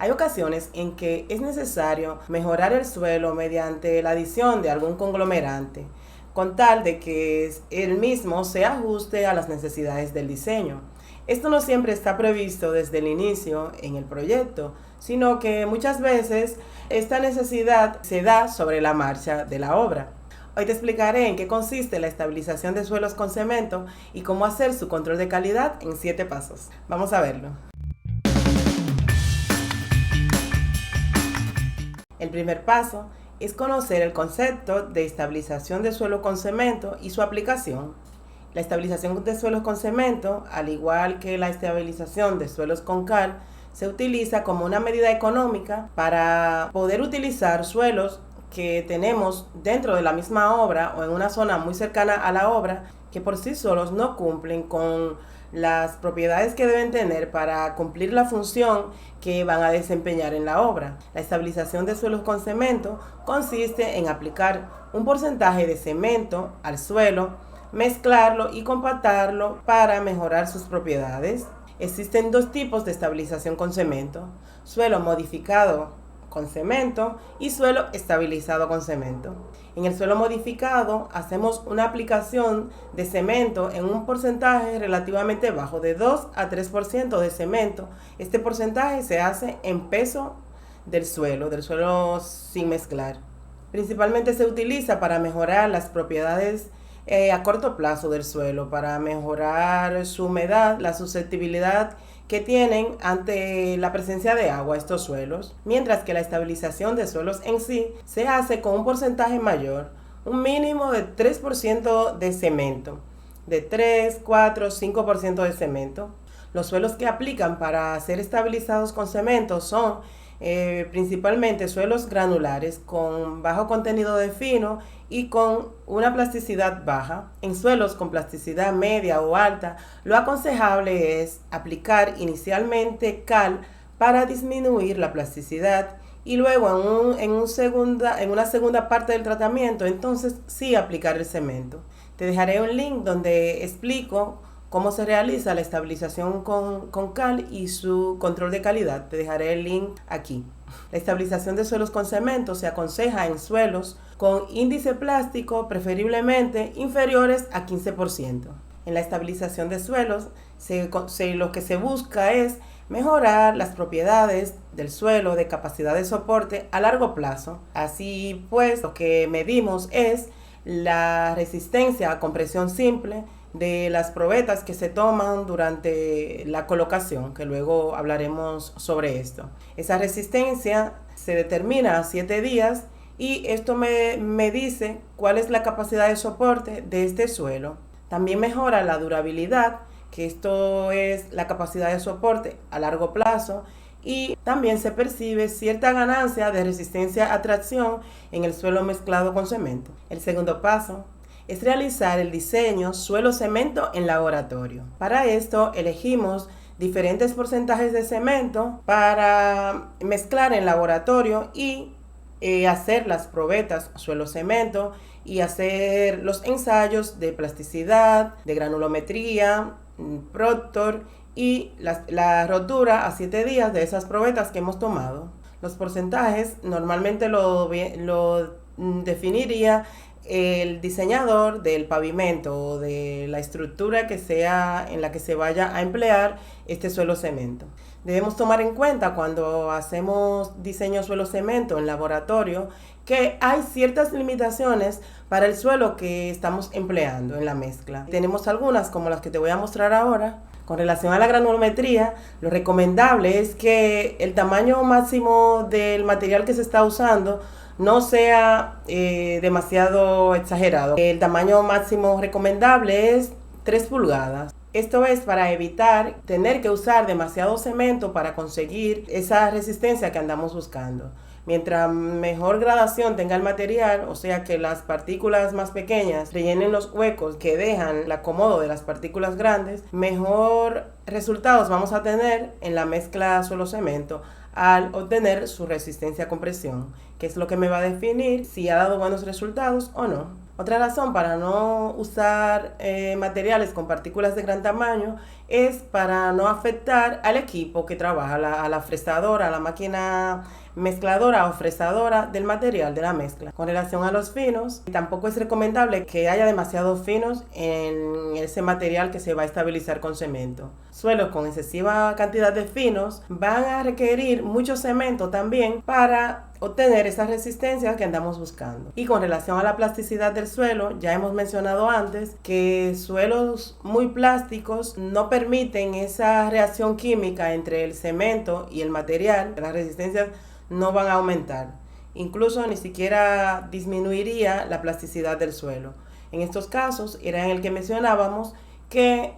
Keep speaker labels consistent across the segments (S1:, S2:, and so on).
S1: Hay ocasiones en que es necesario mejorar el suelo mediante la adición de algún conglomerante, con tal de que el mismo se ajuste a las necesidades del diseño. Esto no siempre está previsto desde el inicio en el proyecto, sino que muchas veces esta necesidad se da sobre la marcha de la obra. Hoy te explicaré en qué consiste la estabilización de suelos con cemento y cómo hacer su control de calidad en 7 pasos. Vamos a verlo. El primer paso es conocer el concepto de estabilización de suelo con cemento y su aplicación. La estabilización de suelos con cemento, al igual que la estabilización de suelos con cal, se utiliza como una medida económica para poder utilizar suelos que tenemos dentro de la misma obra o en una zona muy cercana a la obra que por sí solos no cumplen con las propiedades que deben tener para cumplir la función que van a desempeñar en la obra. La estabilización de suelos con cemento consiste en aplicar un porcentaje de cemento al suelo, mezclarlo y compactarlo para mejorar sus propiedades. Existen 2 tipos de estabilización con cemento: suelo modificado con cemento y suelo estabilizado con cemento. En el suelo modificado hacemos una aplicación de cemento en un porcentaje relativamente bajo, de 2 a 3% de cemento. Este porcentaje se hace en peso del suelo sin mezclar. Principalmente se utiliza para mejorar las propiedades a corto plazo del suelo, para mejorar su humedad, la susceptibilidad que tienen ante la presencia de agua estos suelos, mientras que la estabilización de suelos en sí se hace con un porcentaje mayor, un mínimo de 3% de cemento, de 3, 4, 5% de cemento. Los suelos que aplican para ser estabilizados con cemento son principalmente suelos granulares con bajo contenido de fino y con una plasticidad baja. En suelos con plasticidad media o alta, lo aconsejable es aplicar inicialmente cal para disminuir la plasticidad y luego en una segunda parte del tratamiento, entonces sí aplicar el cemento. Te dejaré un link donde explico cómo se realiza la estabilización con cal y su control de calidad. Te dejaré el link aquí. La estabilización de suelos con cemento se aconseja en suelos con índice plástico preferiblemente inferiores a 15%. En la estabilización de suelos lo que se busca es mejorar las propiedades del suelo de capacidad de soporte a largo plazo. Así pues, lo que medimos es la resistencia a compresión simple de las probetas que se toman durante la colocación, que luego hablaremos sobre esto. Esa resistencia se determina a 7 días y esto me dice cuál es la capacidad de soporte de este suelo. También mejora la durabilidad, que esto es la capacidad de soporte a largo plazo, y también se percibe cierta ganancia de resistencia a tracción en el suelo mezclado con cemento. El segundo paso es realizar el diseño suelo-cemento en laboratorio. Para esto elegimos diferentes porcentajes de cemento para mezclar en laboratorio y hacer las probetas suelo-cemento y hacer los ensayos de plasticidad, de granulometría, Proctor y la rotura a 7 días de esas probetas que hemos tomado. Los porcentajes normalmente lo definiría el diseñador del pavimento o de la estructura que sea en la que se vaya a emplear este suelo cemento. Debemos tomar en cuenta cuando hacemos diseño suelo cemento en laboratorio que hay ciertas limitaciones para el suelo que estamos empleando en la mezcla. Tenemos algunas como las que te voy a mostrar ahora. Con relación a la granulometría, lo recomendable es que el tamaño máximo del material que se está usando no sea demasiado exagerado. El tamaño máximo recomendable es 3 pulgadas. Esto es para evitar tener que usar demasiado cemento para conseguir esa resistencia que andamos buscando. Mientras mejor gradación tenga el material, o sea que las partículas más pequeñas rellenen los huecos que dejan el acomodo de las partículas grandes, mejor resultados vamos a tener en la mezcla suelo-cemento al obtener su resistencia a compresión, que es lo que me va a definir si ha dado buenos resultados o no. Otra razón para no usar materiales con partículas de gran tamaño es para no afectar al equipo que trabaja, a la fresadora, a la máquina mezcladora o fresadora del material de la mezcla. Con relación a los finos, tampoco es recomendable que haya demasiados finos en ese material que se va a estabilizar con cemento. Suelos con excesiva cantidad de finos van a requerir mucho cemento también para obtener esas resistencias que andamos buscando. Y con relación a la plasticidad del suelo, ya hemos mencionado antes que suelos muy plásticos no permiten esa reacción química entre el cemento y el material. Las resistencias no van a aumentar. Incluso ni siquiera disminuiría la plasticidad del suelo. En estos casos era en el que mencionábamos que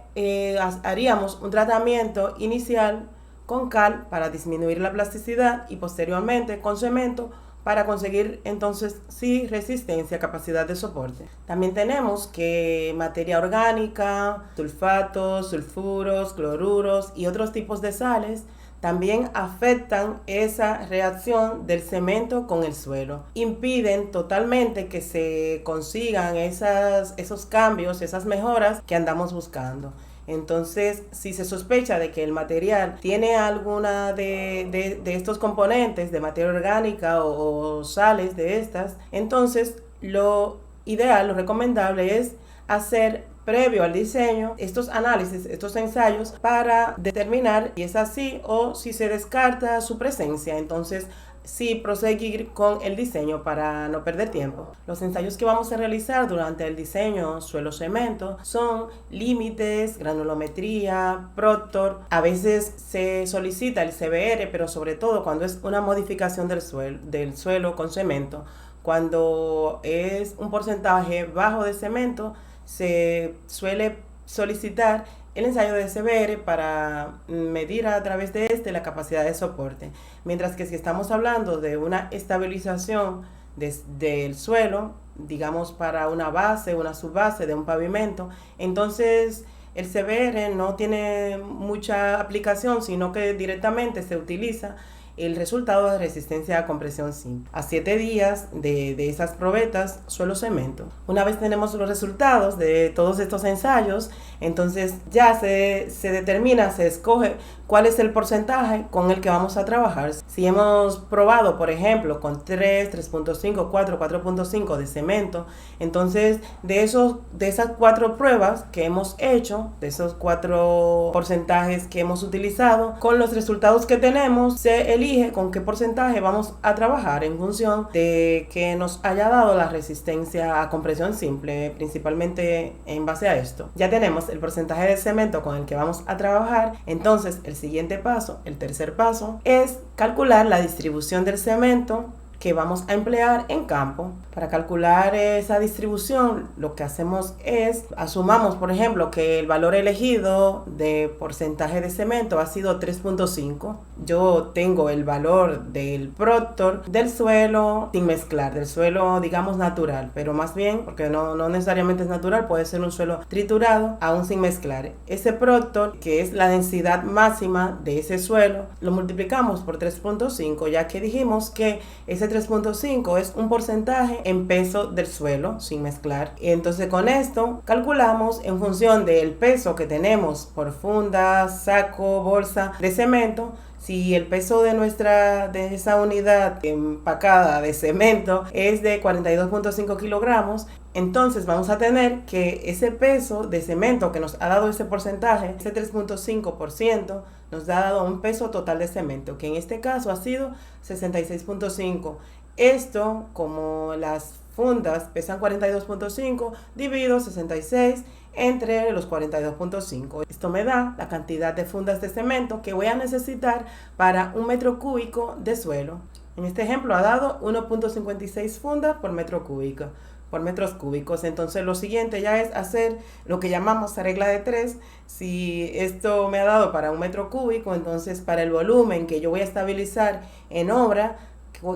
S1: haríamos un tratamiento inicial con cal para disminuir la plasticidad y posteriormente con cemento para conseguir entonces sí resistencia, capacidad de soporte. También tenemos que materia orgánica, sulfatos, sulfuros, cloruros y otros tipos de sales también afectan esa reacción del cemento con el suelo. Impiden totalmente que se consigan esos cambios, esas mejoras que andamos buscando. Entonces, si se sospecha de que el material tiene alguna de estos componentes de materia orgánica o sales de estas, entonces lo ideal, lo recomendable es hacer previo al diseño estos análisis, estos ensayos para determinar si es así o si se descarta su presencia. Entonces, sí proseguir con el diseño para no perder tiempo. Los ensayos que vamos a realizar durante el diseño suelo-cemento son límites, granulometría, Proctor. A veces se solicita el CBR, pero sobre todo cuando es una modificación del suelo con cemento. Cuando es un porcentaje bajo de cemento, se suele solicitar el ensayo de CBR para medir a través de la capacidad de soporte. Mientras que si estamos hablando de una estabilización del suelo, digamos para una base, una subbase de un pavimento, entonces el CBR no tiene mucha aplicación, sino que directamente se utiliza el resultado de resistencia a compresión simple. A 7 días de esas probetas, suelo-cemento. Una vez tenemos los resultados de todos estos ensayos, entonces ya se determina, se escoge cuál es el porcentaje con el que vamos a trabajar. Si hemos probado, por ejemplo, con 3, 3.5, 4, 4.5 de cemento, entonces de esas 4 pruebas que hemos hecho, de esos 4 porcentajes que hemos utilizado, con los resultados que tenemos, se elige con qué porcentaje vamos a trabajar en función de que nos haya dado la resistencia a compresión simple, principalmente en base a esto. Ya tenemos el porcentaje de cemento con el que vamos a trabajar, entonces el siguiente paso, el tercer paso, es calcular la distribución del cemento que vamos a emplear en campo. Para calcular esa distribución, lo que hacemos es, asumamos, por ejemplo, que el valor elegido de porcentaje de cemento ha sido 3.5. Yo tengo el valor del Proctor del suelo sin mezclar, del suelo, digamos, natural, pero más bien, porque no necesariamente es natural, puede ser un suelo triturado, aún sin mezclar. Ese Proctor, que es la densidad máxima de ese suelo, lo multiplicamos por 3.5, ya que dijimos que ese 3.5 es un porcentaje en peso del suelo sin mezclar. Y entonces con esto calculamos en función del peso que tenemos por funda, saco, bolsa de cemento. Si el peso de esa unidad empacada de cemento es de 42.5 kilogramos, entonces vamos a tener que ese peso de cemento que nos ha dado ese porcentaje, ese 3.5%, nos ha dado un peso total de cemento, que en este caso ha sido 66.5. Esto, como las fundas pesan 42.5, divido 66 entre los 42.5. Esto me da la cantidad de fundas de cemento que voy a necesitar para un metro cúbico de suelo. En este ejemplo ha dado 1.56 fundas por metro cúbico, por metros cúbicos. Entonces lo siguiente ya es hacer lo que llamamos regla de 3. Si esto me ha dado para un metro cúbico, entonces para el volumen que yo voy a estabilizar en obra,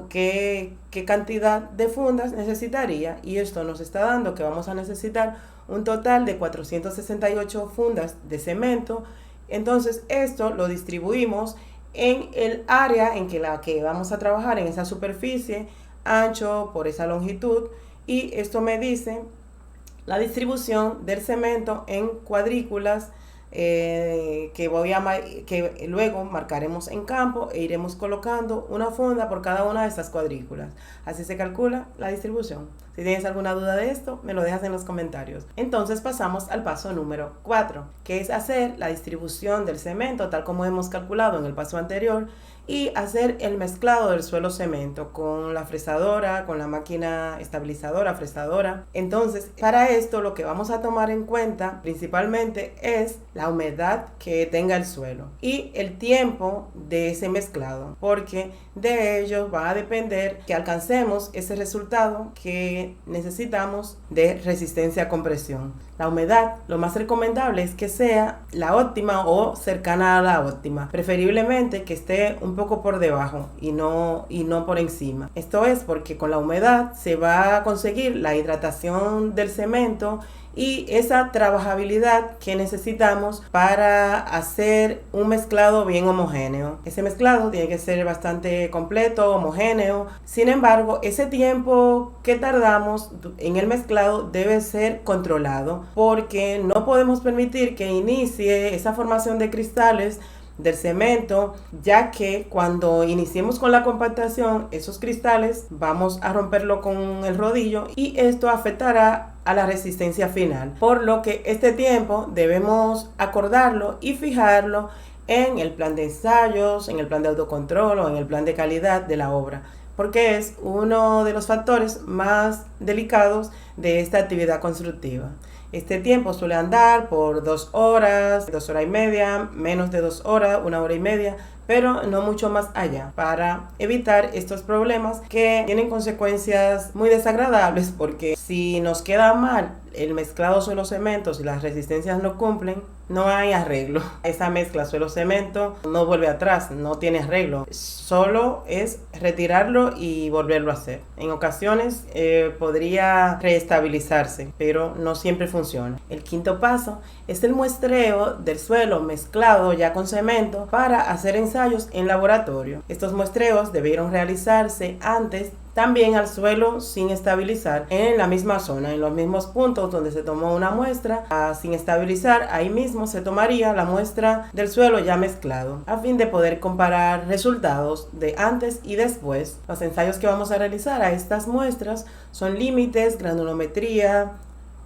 S1: ¿qué cantidad de fundas necesitaría? Y esto nos está dando que vamos a necesitar un total de 468 fundas de cemento. Entonces esto lo distribuimos en el área en la que vamos a trabajar, en esa superficie, ancho por esa longitud, y esto me dice la distribución del cemento en cuadrículas que luego marcaremos en campo e iremos colocando una funda por cada una de estas cuadrículas. Así se calcula la distribución. Si tienes alguna duda de esto, me lo dejas en los comentarios. Entonces pasamos al paso número 4, que es hacer la distribución del cemento tal como hemos calculado en el paso anterior y hacer el mezclado del suelo cemento con la fresadora, con la máquina estabilizadora, fresadora. Entonces, para esto lo que vamos a tomar en cuenta principalmente es la humedad que tenga el suelo y el tiempo de ese mezclado, porque de ello va a depender que alcancemos ese resultado que necesitamos de resistencia a compresión. La humedad, lo más recomendable es que sea la óptima o cercana a la óptima, preferiblemente que esté un poco por debajo y no por encima. Esto es porque con la humedad se va a conseguir la hidratación del cemento y esa trabajabilidad que necesitamos para hacer un mezclado bien homogéneo. Ese mezclado tiene que ser bastante completo, homogéneo. Sin embargo, ese tiempo que tardamos en el mezclado debe ser controlado, porque no podemos permitir que inicie esa formación de cristales del cemento, ya que cuando iniciemos con la compactación, esos cristales vamos a romperlo con el rodillo y esto afectará a la resistencia final, por lo que este tiempo debemos acordarlo y fijarlo en el plan de ensayos, en el plan de autocontrol o en el plan de calidad de la obra, porque es uno de los factores más delicados de esta actividad constructiva. Este tiempo suele andar por 2 horas, 2 horas y media, menos de 2 horas, 1 hora y media, pero no mucho más allá, para evitar estos problemas que tienen consecuencias muy desagradables, porque si nos queda mal el mezclado suelo-cemento, si las resistencias no cumplen, no hay arreglo. Esa mezcla suelo-cemento no vuelve atrás, no tiene arreglo. Solo es retirarlo y volverlo a hacer. En ocasiones podría reestabilizarse, pero no siempre funciona. El quinto paso es el muestreo del suelo mezclado ya con cemento para hacer ensayos en laboratorio. Estos muestreos debieron realizarse antes también al suelo sin estabilizar en la misma zona, en los mismos puntos donde se tomó una muestra sin estabilizar. Ahí mismo se tomaría la muestra del suelo ya mezclado a fin de poder comparar resultados de antes y después. Los ensayos que vamos a realizar a estas muestras son límites, granulometría,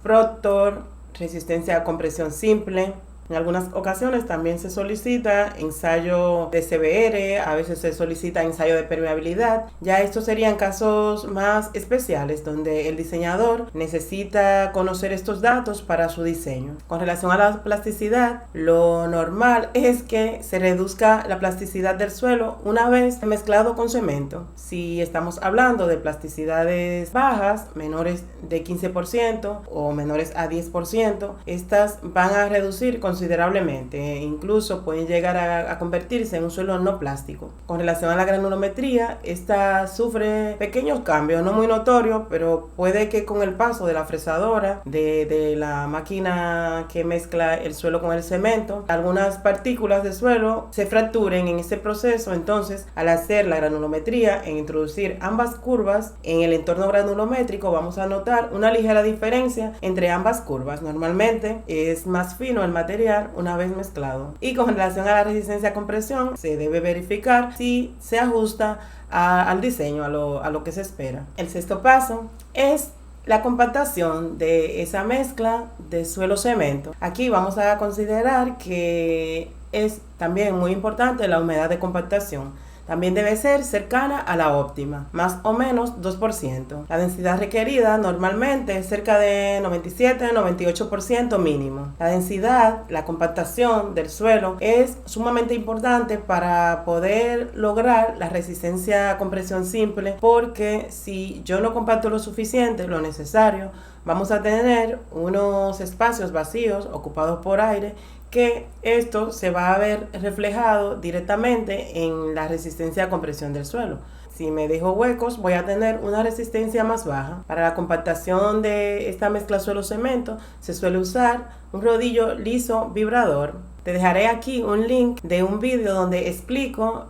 S1: Proctor, resistencia a compresión simple. En algunas ocasiones también se solicita ensayo de CBR, a veces se solicita ensayo de permeabilidad. Ya estos serían casos más especiales donde el diseñador necesita conocer estos datos para su diseño. Con relación a la plasticidad, lo normal es que se reduzca la plasticidad del suelo una vez mezclado con cemento. Si estamos hablando de plasticidades bajas, menores de 15% o menores a 10%, estas van a reducir considerablemente, incluso pueden llegar a convertirse en un suelo no plástico. Con relación a la granulometría, esta sufre pequeños cambios, no muy notorios, pero puede que con el paso de la fresadora, de la máquina que mezcla el suelo con el cemento, algunas partículas de suelo se fracturen en este proceso. Entonces, al hacer la granulometría, en introducir ambas curvas en el entorno granulométrico, vamos a notar una ligera diferencia entre ambas curvas. Normalmente es más fino el material una vez mezclado. Y con relación a la resistencia a compresión, se debe verificar si se ajusta al diseño, a lo que se espera. El sexto paso es la compactación de esa mezcla de suelo-cemento. Aquí vamos a considerar que es también muy importante la humedad de compactación. También debe ser cercana a la óptima, más o menos 2%. La densidad requerida normalmente es cerca de 97-98% mínimo. La densidad, la compactación del suelo es sumamente importante para poder lograr la resistencia a compresión simple, porque si yo no compacto lo suficiente, lo necesario, vamos a tener unos espacios vacíos ocupados por aire, que esto se va a ver reflejado directamente en la resistencia a compresión del suelo. Si me dejo huecos, voy a tener una resistencia más baja. Para la compactación de esta mezcla suelo-cemento se suele usar un rodillo liso vibrador. Te dejaré aquí un link de un vídeo donde explico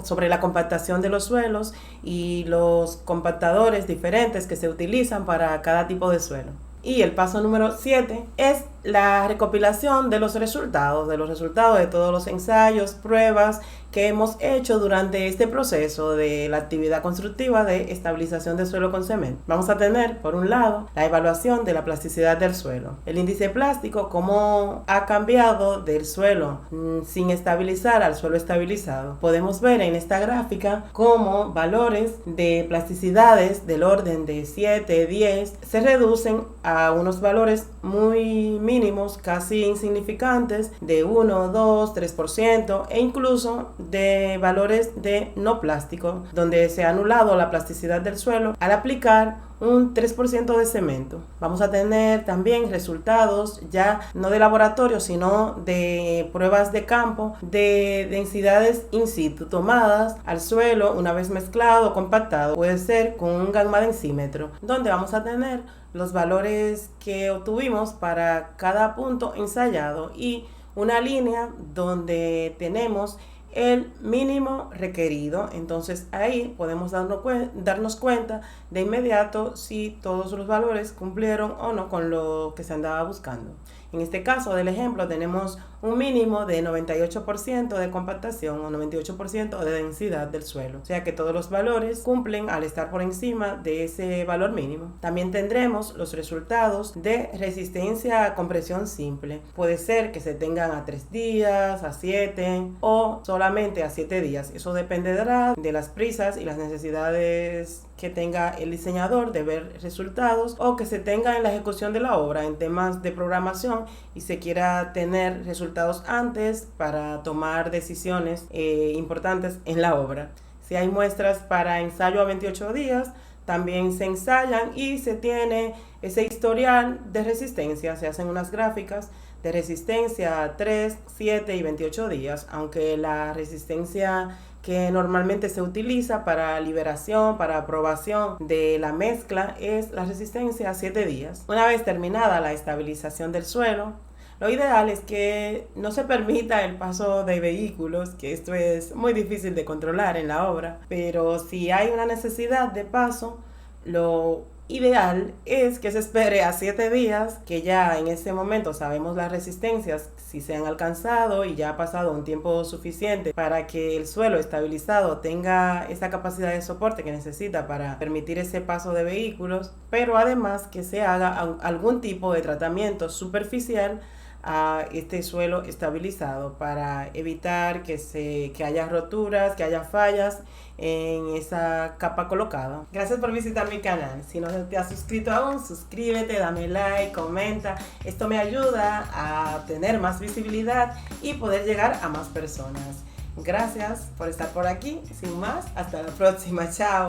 S1: sobre la compactación de los suelos y los compactadores diferentes que se utilizan para cada tipo de suelo. Y el paso número 7 es la recopilación de los resultados de todos los ensayos, pruebas que hemos hecho durante este proceso de la actividad constructiva de estabilización de suelo con cemento. Vamos a tener, por un lado, la evaluación de la plasticidad del suelo. El índice plástico, cómo ha cambiado del suelo sin estabilizar al suelo estabilizado. Podemos ver en esta gráfica cómo valores de plasticidades del orden de 7, 10 se reducen a unos valores muy mínimos, casi insignificantes, de 1, 2, 3% e incluso de valores de no plástico, donde se ha anulado la plasticidad del suelo al aplicar un 3% de cemento. Vamos a tener también resultados ya no de laboratorio, sino de pruebas de campo de densidades in situ tomadas al suelo una vez mezclado, compactado, puede ser con un gamma densímetro, donde vamos a tener los valores que obtuvimos para cada punto ensayado y una línea donde tenemos el mínimo requerido. Entonces ahí podemos darnos cuenta de inmediato si todos los valores cumplieron o no con lo que se andaba buscando. En este caso del ejemplo tenemos un mínimo de 98% de compactación o 98% de densidad del suelo. O sea que todos los valores cumplen al estar por encima de ese valor mínimo. También tendremos los resultados de resistencia a compresión simple. Puede ser que se tengan a 3 días, a 7 o solamente a 7 días. Eso dependerá de las prisas y las necesidades que tenga el diseñador de ver resultados o que se tenga en la ejecución de la obra en temas de programación y se quiera tener resultados antes para tomar decisiones importantes en la obra. Si hay muestras para ensayo a 28 días, también se ensayan y se tiene ese historial de resistencia. Se hacen unas gráficas de resistencia a 3, 7 y 28 días, aunque la resistencia que normalmente se utiliza para liberación, para aprobación de la mezcla, es la resistencia a 7 días. Una vez terminada la estabilización del suelo, lo ideal es que no se permita el paso de vehículos, que esto es muy difícil de controlar en la obra, pero si hay una necesidad de paso, lo ideal es que se espere a 7 días, que ya en ese momento sabemos las resistencias si se han alcanzado y ya ha pasado un tiempo suficiente para que el suelo estabilizado tenga esa capacidad de soporte que necesita para permitir ese paso de vehículos, pero además que se haga algún tipo de tratamiento superficial a este suelo estabilizado para evitar que haya roturas, que haya fallas en esa capa colocada. Gracias por visitar mi canal. Si no te has suscrito aún, suscríbete, dame like, comenta. Esto me ayuda a tener más visibilidad y poder llegar a más personas. Gracias por estar por aquí. Sin más, hasta la próxima. Chao.